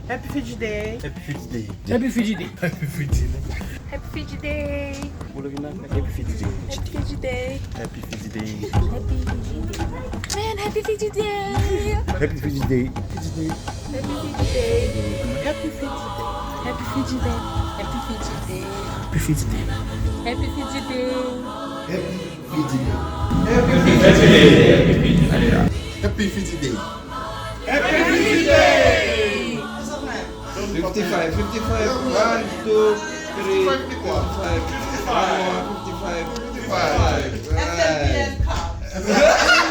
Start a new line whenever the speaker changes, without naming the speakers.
Happy Fiji Day.
Happy Fiji Day.
Happy Fiji Day.
Happy Fiji Day.
Happy Fiji Day.
Happy Fiji Day.
Happy Fiji Day.
Happy Fiji Day.
Happy Fiji Day. Man, Happy Fiji Day.
Happy Fiji Day.
Happy Fiji Day. Happy Fiji Day. Happy Fiji Day. Happy Fiji Day.
Happy Fiji Day.
Happy Fiji Day.
Happy Fiji Day.
Happy Fiji Day.
55, 55, 1, 2, 3, 4, 5, 55, 55, 55. Right.